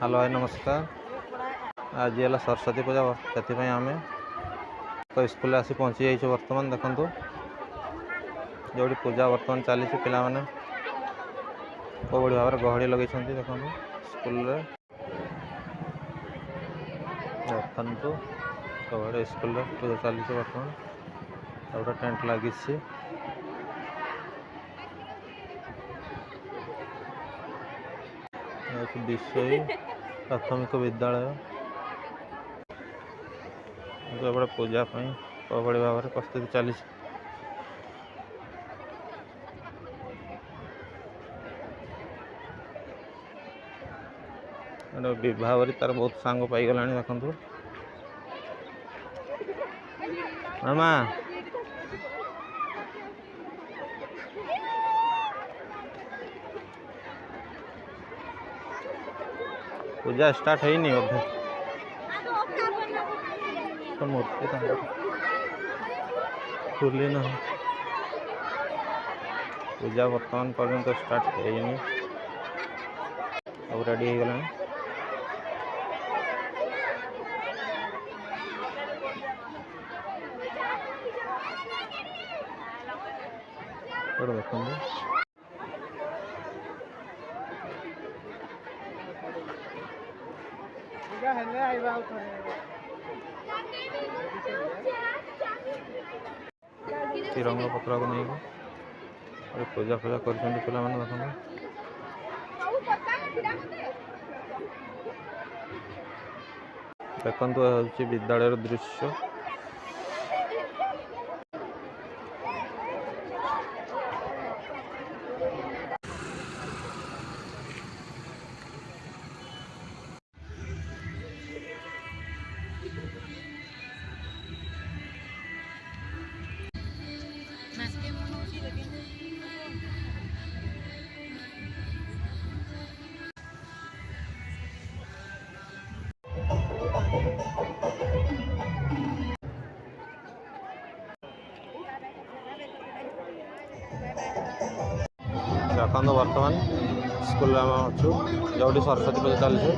Hello hi नमस्कार। आज है सरस्वती पूजा से आम तो स्कूल आसी पहुँची जाइए। बर्तमान देखु जो पूजा बर्तमान चली पाने को भाव में गहली लगे देखो स्कूल देखु सब स्कूल पूजा चली बर्तमान गोटे टेंट लगी विषय प्राथमिक विद्यालय जो पूजा कबड़ी भाव में प्रस्तुति चली विवाह तार बहुत सांग पाईगला देखु मामा पूजा स्टार्ट है नहीं अभी तो मूर्ति खुली ना पूजा बर्तमान पर्यंत स्टार्ट है सब रेडी हो गला देखो तिरंगा पत्र को नहीं पूजा पूजा कर देखु विद्यालय दृश्य देखो बर्तमान स्कूल अच्छु जो सरस्वती पूजा चलছে।